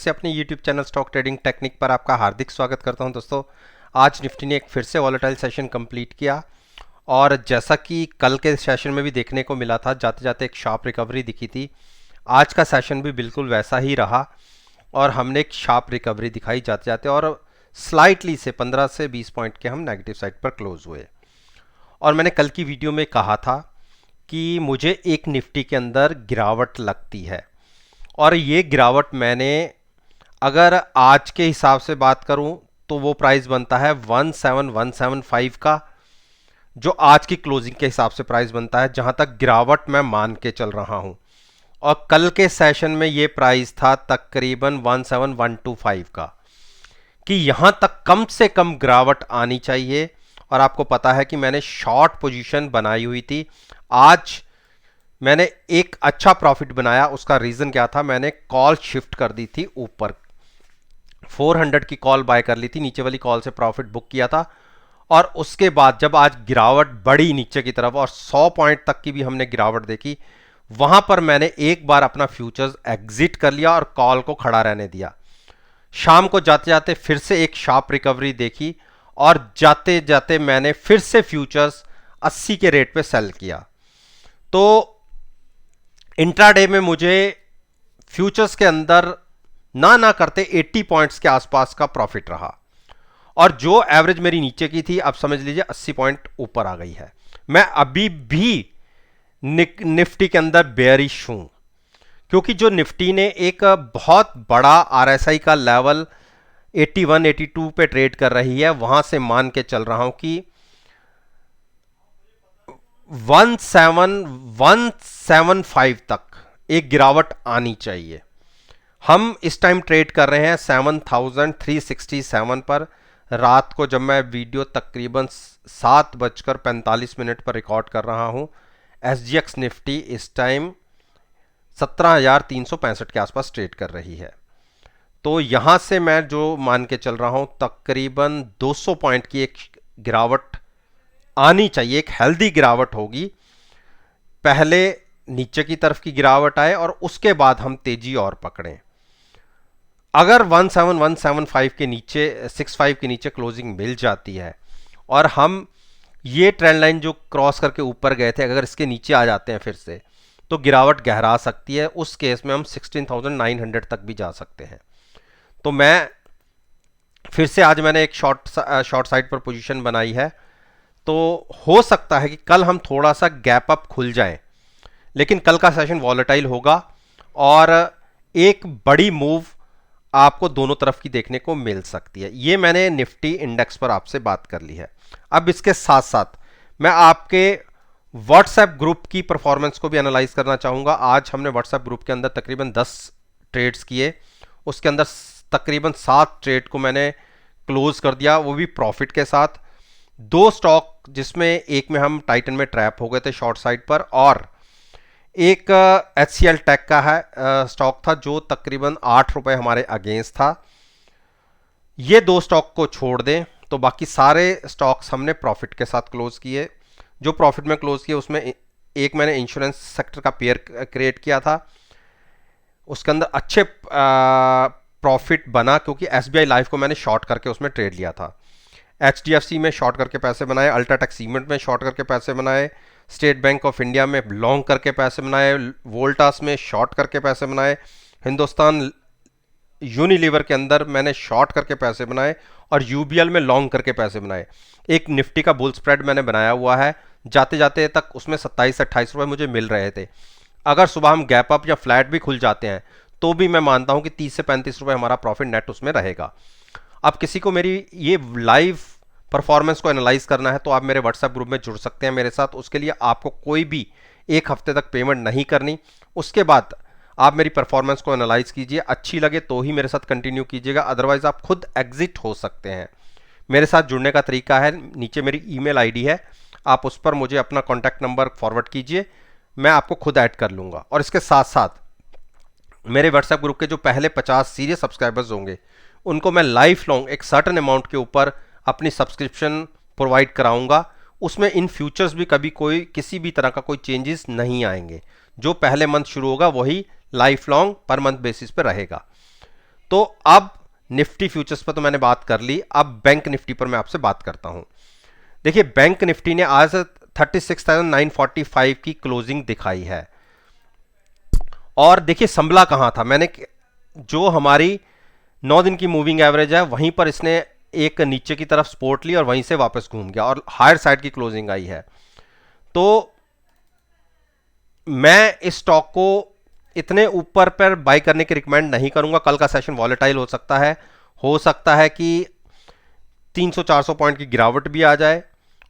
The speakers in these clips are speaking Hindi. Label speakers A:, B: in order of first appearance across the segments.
A: से अपने YouTube channel stock trading technique पर आपका हार्दिक स्वागत करता हूं। दोस्तों, आज निफ्टी ने एक फिर से वॉलेटाइल सेशन कंप्लीट किया और जैसा कि कल के सेशन में भी देखने को मिला था, जाते जाते एक शार्प रिकवरी दिखी थी। आज का सेशन भी बिल्कुल वैसा ही रहा और हमने एक शार्प रिकवरी दिखाई जाते जाते, और स्लाइटली से 15 से 20 पॉइंट के हम नेगेटिव साइड पर क्लोज हुए। और मैंने कल की वीडियो में कहा था कि मुझे एक निफ्टी के अंदर गिरावट लगती है, और ये गिरावट मैंने अगर आज के हिसाब से बात करूं तो वो प्राइस बनता है 17175 का, जो आज की क्लोजिंग के हिसाब से प्राइस बनता है, जहां तक गिरावट मैं मान के चल रहा हूं। और कल के सेशन में ये प्राइस था तकरीबन 17125 का, कि यहां तक कम से कम गिरावट आनी चाहिए। और आपको पता है कि मैंने शॉर्ट पोजीशन बनाई हुई थी। आज मैंने एक अच्छा प्रॉफिट बनाया। उसका रीजन क्या था? मैंने कॉल शिफ्ट कर दी थी ऊपर, 400 की कॉल बाय कर ली थी, नीचे वाली कॉल से प्रॉफिट बुक किया था। और उसके बाद जब आज गिरावट बढ़ी नीचे की तरफ और 100 पॉइंट तक की भी हमने गिरावट देखी, वहां पर मैंने एक बार अपना फ्यूचर्स एग्जिट कर लिया और कॉल को खड़ा रहने दिया। शाम को जाते जाते फिर से एक शार्प रिकवरी देखी और जाते जाते मैंने फिर से फ्यूचर्स 80 के रेट पे सेल किया। तो इंट्राडे में मुझे फ्यूचर्स के अंदर ना करते 80 पॉइंट्स के आसपास का प्रॉफिट रहा, और जो एवरेज मेरी नीचे की थी, अब समझ लीजिए 80 पॉइंट ऊपर आ गई है। मैं अभी भी निफ्टी के अंदर बेयरिश हूं, क्योंकि जो निफ्टी ने एक बहुत बड़ा आरएसआई का लेवल 81 82 पे ट्रेड कर रही है, वहां से मान के चल रहा हूं कि 17175 तक एक गिरावट आनी चाहिए। हम इस टाइम ट्रेड कर रहे हैं 7367 पर। रात को जब मैं वीडियो तकरीबन 7:45 पर रिकॉर्ड कर रहा हूं, एसजीएक्स निफ्टी इस टाइम 17,365 के आसपास ट्रेड कर रही है। तो यहां से मैं जो मान के चल रहा हूं, तकरीबन 200 पॉइंट की एक गिरावट आनी चाहिए, एक हेल्दी गिरावट होगी। पहले नीचे की तरफ की गिरावट आए और उसके बाद हम तेजी और पकड़ें। अगर 17175 के नीचे 65 के नीचे क्लोजिंग मिल जाती है और हम ये ट्रेंड लाइन जो क्रॉस करके ऊपर गए थे, अगर इसके नीचे आ जाते हैं फिर से, तो गिरावट गहरा सकती है। उस केस में हम 16,900 तक भी जा सकते हैं। तो मैं फिर से आज मैंने एक शॉर्ट साइड पर पोजीशन बनाई है। तो हो सकता है कि कल हम थोड़ा सा गैप अप खुल जाए, लेकिन कल का सेशन वॉलेटाइल होगा और एक बड़ी मूव आपको दोनों तरफ की देखने को मिल सकती है। ये मैंने निफ्टी इंडेक्स पर आपसे बात कर ली है। अब इसके साथ साथ मैं आपके व्हाट्सएप ग्रुप की परफॉर्मेंस को भी एनालाइज करना चाहूंगा। आज हमने व्हाट्सएप ग्रुप के अंदर तकरीबन 10 ट्रेड्स किए, उसके अंदर तकरीबन 7 ट्रेड को मैंने क्लोज कर दिया, वो भी प्रॉफिट के साथ। 2 स्टॉक, जिसमें एक में हम टाइटन में ट्रैप हो गए थे शॉर्ट साइड पर, और एक HCL टेक का है स्टॉक था जो तकरीबन 8 रुपए हमारे अगेंस्ट था। ये 2 स्टॉक को छोड़ दें तो बाकी सारे स्टॉक्स हमने प्रॉफिट के साथ क्लोज किए। जो प्रॉफिट में क्लोज किए उसमें एक मैंने इंश्योरेंस सेक्टर का पेयर क्रिएट किया था, उसके अंदर अच्छे प्रॉफिट बना, क्योंकि SBI लाइफ को मैंने शॉर्ट करके उसमें ट्रेड लिया था। HDFC में शॉर्ट करके पैसे बनाए, अल्ट्राटेक सीमेंट में शॉर्ट करके पैसे बनाए, स्टेट बैंक ऑफ इंडिया में लॉन्ग करके पैसे बनाए, वोल्टास में शॉर्ट करके पैसे बनाए, हिंदुस्तान यूनिलीवर के अंदर मैंने शॉर्ट करके पैसे बनाए, और UBL में लॉन्ग करके पैसे बनाए। एक निफ्टी का बुल स्प्रेड मैंने बनाया हुआ है, जाते जाते तक उसमें 27 से 28 रुपये मुझे मिल रहे थे। अगर सुबह हम गैप अप या फ्लैट भी खुल जाते हैं तो भी मैं मानता हूं कि 30 से 35 रुपये हमारा प्रॉफिट नेट उसमें रहेगा। अब किसी को मेरी ये लाइव परफॉर्मेंस को एनालाइज करना है तो आप मेरे व्हाट्सएप ग्रुप में जुड़ सकते हैं मेरे साथ। उसके लिए आपको कोई भी एक हफ्ते तक पेमेंट नहीं करनी। उसके बाद आप मेरी परफॉर्मेंस को एनालाइज कीजिए, अच्छी लगे तो ही मेरे साथ कंटिन्यू कीजिएगा, अदरवाइज आप खुद एग्जिट हो सकते हैं। मेरे साथ जुड़ने का तरीका है, नीचे मेरी ईमेल आईडी है, आप उस पर मुझे अपना कॉन्टैक्ट नंबर फॉरवर्ड कीजिए, मैं आपको खुद ऐड कर लूँगा। और इसके साथ साथ मेरे व्हाट्सएप ग्रुप के जो पहले 50 सीरियस सब्सक्राइबर्स होंगे, उनको मैं लाइफ लॉन्ग एक सर्टेन अमाउंट के ऊपर अपनी सब्सक्रिप्शन प्रोवाइड कराऊंगा। उसमें इन फ्यूचर्स भी कभी कोई किसी भी तरह का कोई चेंजेस नहीं आएंगे। जो पहले मंथ शुरू होगा वही life long per month basis पे रहेगा। तो अब निफ्टी फ्यूचर्स पर तो मैंने बात कर ली, अब बैंक निफ्टी पर मैं आपसे बात करता हूं। देखिए बैंक निफ्टी ने आज 36,945 की क्लोजिंग दिखाई है, और देखिए संभला कहां था, मैंने जो हमारी 9 दिन की मूविंग एवरेज है वहीं पर इसने एक नीचे की तरफ सपोर्ट ली और वहीं से वापस घूम गया और हायर साइड की क्लोजिंग आई है। तो मैं इस स्टॉक को इतने ऊपर पर बाई करने की रिकमेंड नहीं करूंगा। कल का सेशन वॉलेटाइल हो सकता है कि 300-400 पॉइंट की गिरावट भी आ जाए,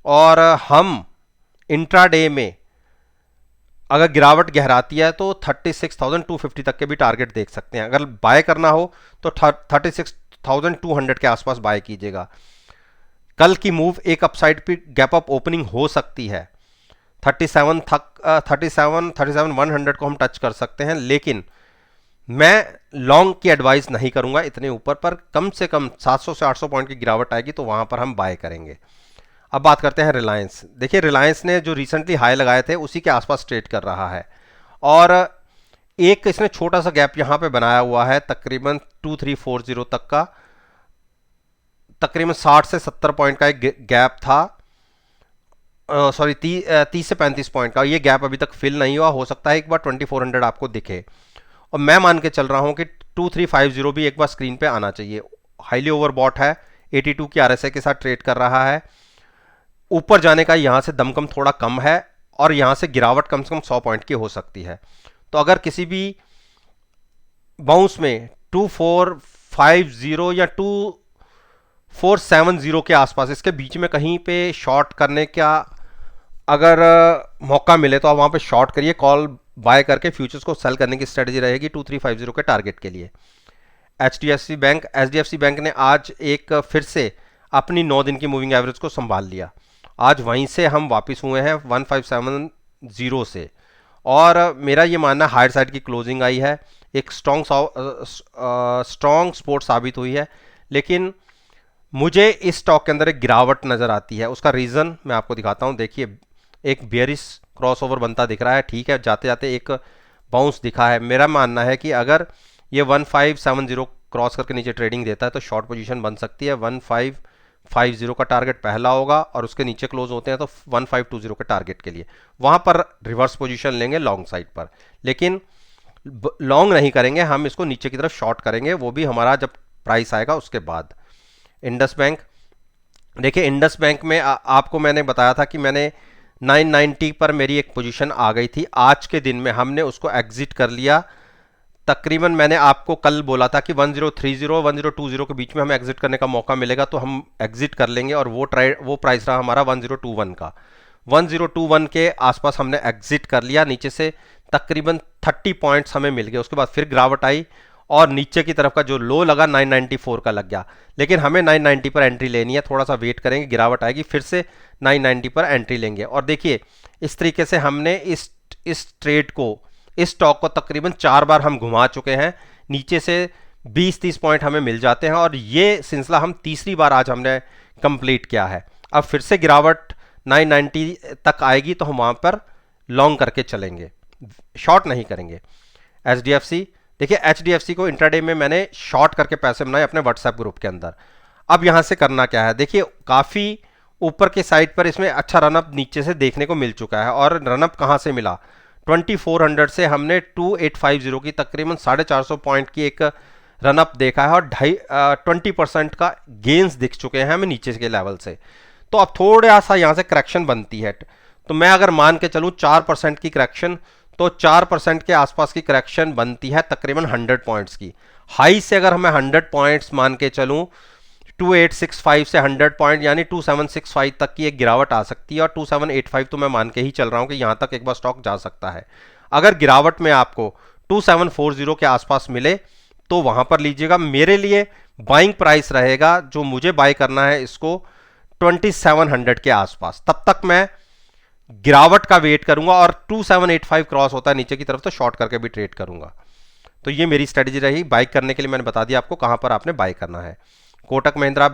A: और हम इंट्राडे में अगर गिरावट गहराती है तो 36,250 तक के भी टारगेट देख सकते हैं। अगर बाय करना हो तो 36,200 के आसपास बाय कीजिएगा। कल की मूव एक अपसाइड पे गैप अप ओपनिंग हो सकती है, 37,100 को हम टच कर सकते हैं, लेकिन मैं लॉन्ग की एडवाइस नहीं करूंगा इतने ऊपर पर। कम से कम 700 से 800 पॉइंट की गिरावट आएगी तो वहां पर हम बाय करेंगे। अब बात करते हैं रिलायंस। देखिए रिलायंस ने जो रिसेंटली हाई लगाए थे उसी के आसपास ट्रेड कर रहा है, और एक इसने छोटा सा गैप यहां पे बनाया हुआ है तकरीबन 2340 तक का, तकरीबन 60 से 70 पॉइंट का एक गैप था, सॉरी 30 से 35 पॉइंट का। ये गैप अभी तक फिल नहीं हुआ, हो सकता है एक बार 2400 आपको दिखे, और मैं मान के चल रहा हूं कि 2350 भी एक बार स्क्रीन पे आना चाहिए। हाईली ओवरबॉट है, 82 की आरएसआई के साथ ट्रेड कर रहा है, ऊपर जाने का यहां से दमकम थोड़ा कम है, और यहां से गिरावट कम से कम 100 पॉइंट की हो सकती है। तो अगर किसी भी बाउंस में 2450 या 2470 के आसपास, इसके बीच में कहीं पे शॉर्ट करने का अगर मौका मिले तो आप वहां पे शॉर्ट करिए, कॉल बाय करके फ्यूचर्स को सेल करने की स्ट्रेटजी रहेगी 2350 के टारगेट के लिए। एचडीएफसी बैंक ने आज एक फिर से अपनी 9 दिन की मूविंग एवरेज को संभाल लिया। आज वहीं से हम वापस हुए हैं 1570 से, और मेरा ये मानना हायर साइड की क्लोजिंग आई है, एक स्ट्रॉन्ग सपोर्ट साबित हुई है, लेकिन मुझे इस स्टॉक के अंदर एक गिरावट नजर आती है। उसका रीजन मैं आपको दिखाता हूं। देखिए एक बेयरिश क्रॉसओवर बनता दिख रहा है, ठीक है, जाते जाते एक बाउंस दिखा है। मेरा मानना है कि अगर ये 1570 क्रॉस करके नीचे ट्रेडिंग देता है तो शॉर्ट पोजीशन बन सकती है। 1550 का टारगेट पहला होगा, और उसके नीचे क्लोज होते हैं तो 1520 के टारगेट के लिए वहां पर रिवर्स पोजीशन लेंगे लॉन्ग साइड पर, लेकिन लॉन्ग नहीं करेंगे हम, इसको नीचे की तरफ शॉर्ट करेंगे, वो भी हमारा जब प्राइस आएगा उसके बाद। इंडस बैंक, देखिए इंडस बैंक में आपको मैंने बताया था कि मैंने 990 पर मेरी एक पोजीशन आ गई थी। आज के दिन में हमने उसको एग्जिट कर लिया। तकरीबन मैंने आपको कल बोला था कि 1030 1020 के बीच में हमें एग्जिट करने का मौका मिलेगा तो हम एग्जिट कर लेंगे, और वो प्राइस रहा हमारा 1021 का। 1021 के आसपास हमने एग्जिट कर लिया। नीचे से तकरीबन 30 पॉइंट्स हमें मिल गए। उसके बाद फिर गिरावट आई और नीचे की तरफ का जो लो लगा 994 का लग गया, लेकिन हमें 990 पर एंट्री लेनी है। थोड़ा सा वेट करेंगे, गिरावट आएगी, फिर से 990 पर एंट्री लेंगे। और देखिए इस तरीके से हमने इस ट्रेड को, इस स्टॉक को तकरीबन 4 बार हम घुमा चुके हैं। नीचे से 20-30 पॉइंट हमें मिल जाते हैं, और ये सिलसिला हम तीसरी बार आज हमने कंप्लीट किया है। अब फिर से गिरावट 990 तक आएगी तो हम वहां पर लॉन्ग करके चलेंगे, शॉर्ट नहीं करेंगे। एचडीएफसी, देखिए एचडीएफसी को इंट्राडे में मैंने शॉर्ट करके पैसे बनाए अपने व्हाट्सएप ग्रुप के अंदर। अब यहां से करना क्या है, देखिए काफी ऊपर के साइड पर इसमें अच्छा रनअप नीचे से देखने को मिल चुका है, और रनअप कहां से मिला, 2400 से हमने 2850 की तकरीबन 450 पॉइंट की एक रनअप देखा है, और 20% का गेंस दिख चुके हैं हमें नीचे के लेवल से। तो अब थोड़ा सा यहां से करेक्शन बनती है, तो मैं अगर मान के चलूं 4% की करेक्शन, तो 4% के आसपास की करेक्शन बनती है तकरीबन 100 पॉइंट्स की। हाई से अगर मैं 100 पॉइंट्स मान के चलूं, 2865 से 100 पॉइंट यानी 2765 तक की एक गिरावट आ सकती है, और 2785 तो मैं मान के ही चल रहा हूं कि यहां तक एक बार स्टॉक जा सकता है। अगर गिरावट में आपको 2740 के आसपास मिले तो वहां पर लीजिएगा। मेरे लिए बाइंग प्राइस रहेगा, जो मुझे बाय करना है इसको 2700 के आसपास। तब तक मैं गिरावट का वेट करूंगा, और 2785 क्रॉस होता है नीचे की तरफ तो शॉर्ट करके भी ट्रेड करूंगा। तो ये मेरी स्ट्रेटजी रही। बाय करने के लिए मैंने बता दिया आपको कहां पर आपने बाय करना है। कोटक महिंद्रा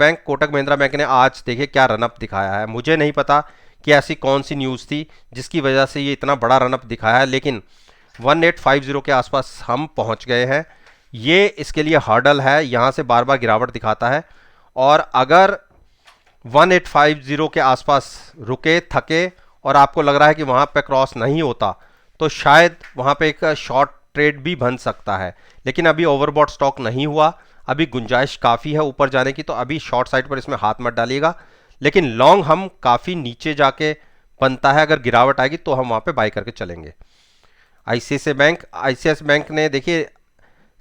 A: बैंक ने आज देखिए क्या रनअप दिखाया है। मुझे नहीं पता कि ऐसी कौन सी न्यूज़ थी जिसकी वजह से ये इतना बड़ा रनअप दिखाया है, लेकिन 1850 के आसपास हम पहुंच गए हैं। ये इसके लिए हर्डल है, यहाँ से बार बार गिरावट दिखाता है। और अगर 1850 के आसपास रुके, थके और आपको लग रहा है कि वहाँ पे क्रॉस नहीं होता, तो शायद वहाँ पे एक शॉर्ट ट्रेड भी बन सकता है। लेकिन अभी ओवरबॉट स्टॉक नहीं हुआ, अभी गुंजाइश काफ़ी है ऊपर जाने की, तो अभी शॉर्ट साइड पर इसमें हाथ मत डालिएगा। लेकिन लॉन्ग हम काफ़ी नीचे जाके बनता है, अगर गिरावट आएगी तो हम वहाँ पे बाई करके चलेंगे। आईसीआईसीआई बैंक ने देखिए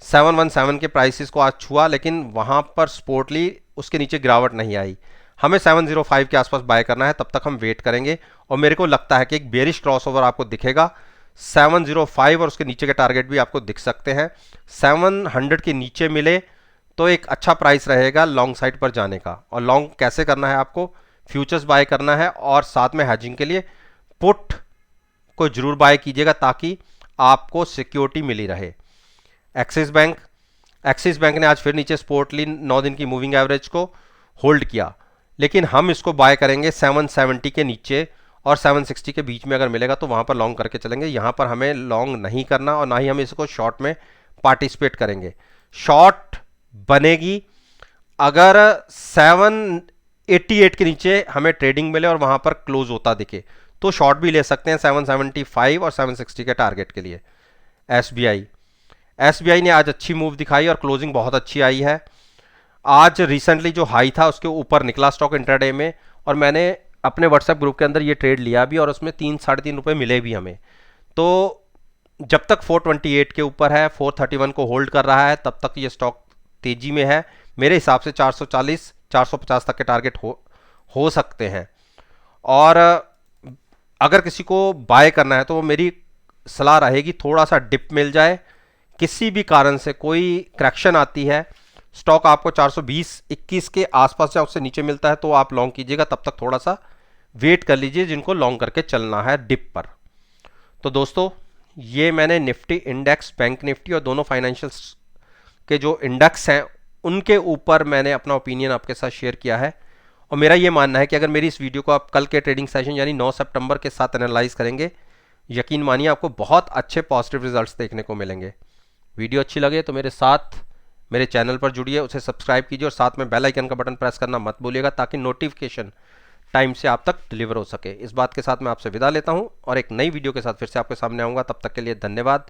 A: 717 के प्राइसेस को आज छुआ, लेकिन वहाँ पर स्पोर्टली उसके नीचे गिरावट नहीं आई। हमें 705 के आसपास बाय करना है, तब तक हम वेट करेंगे। और मेरे को लगता है कि एक बेरिश क्रॉसओवर आपको दिखेगा 705, और उसके नीचे के टारगेट भी आपको दिख सकते हैं। 700 के नीचे मिले तो एक अच्छा प्राइस रहेगा लॉन्ग साइड पर जाने का। और लॉन्ग कैसे करना है, आपको फ्यूचर्स बाय करना है और साथ में हैजिंग के लिए पुट को जरूर बाय कीजिएगा, ताकि आपको सिक्योरिटी मिली रहे। एक्सिस बैंक ने आज फिर नीचे स्पोर्टली 9 दिन की मूविंग एवरेज को होल्ड किया, लेकिन हम इसको बाय करेंगे 770 के नीचे और 760 के बीच में। अगर मिलेगा तो वहां पर लॉन्ग करके चलेंगे। यहां पर हमें लॉन्ग नहीं करना और ना ही हम इसको शॉर्ट में पार्टिसिपेट करेंगे। शॉर्ट बनेगी अगर 788 के नीचे हमें ट्रेडिंग मिले और वहां पर क्लोज होता दिखे, तो शॉर्ट भी ले सकते हैं 775 और 760 के टारगेट के लिए। एसबीआई ने आज अच्छी मूव दिखाई और क्लोजिंग बहुत अच्छी आई है। आज रिसेंटली जो हाई था उसके ऊपर निकला स्टॉक इंट्राडे में, और मैंने अपने व्हाट्सएप ग्रुप के अंदर ये ट्रेड लिया भी और उसमें 3-3.5 रुपए मिले भी हमें। तो जब तक 428 के ऊपर है, 431 को होल्ड कर रहा है, तब तक ये स्टॉक तेजी में है। मेरे हिसाब से 440-450 तक के टारगेट हो सकते हैं। और अगर किसी को बाय करना है तो मेरी सलाह रहेगी थोड़ा सा डिप मिल जाए, किसी भी कारण से कोई करेक्शन आती है, स्टॉक आपको 420-21 के आसपास या उससे नीचे मिलता है, तो आप लॉन्ग कीजिएगा। तब तक थोड़ा सा वेट कर लीजिए जिनको लॉन्ग करके चलना है डिप पर। तो दोस्तों, ये मैंने निफ्टी इंडेक्स, बैंक निफ्टी और दोनों फाइनेंशियल्स के जो इंडेक्स हैं उनके ऊपर मैंने अपना ओपिनियन आपके साथ शेयर किया है। और मेरा ये मानना है कि अगर मेरी इस वीडियो को आप कल के ट्रेडिंग सेशन यानी 9 सितंबर के साथ एनालाइज करेंगे, यकीन मानिए आपको बहुत अच्छे पॉजिटिव रिजल्ट्स देखने को मिलेंगे। वीडियो अच्छी लगे तो मेरे चैनल पर जुड़िए, उसे सब्सक्राइब कीजिए और साथ में बेल आइकन का बटन प्रेस करना मत भूलिएगा, ताकि नोटिफिकेशन टाइम से आप तक डिलीवर हो सके। इस बात के साथ मैं आपसे विदा लेता हूं और एक नई वीडियो के साथ फिर से आपके सामने आऊंगा। तब तक के लिए धन्यवाद।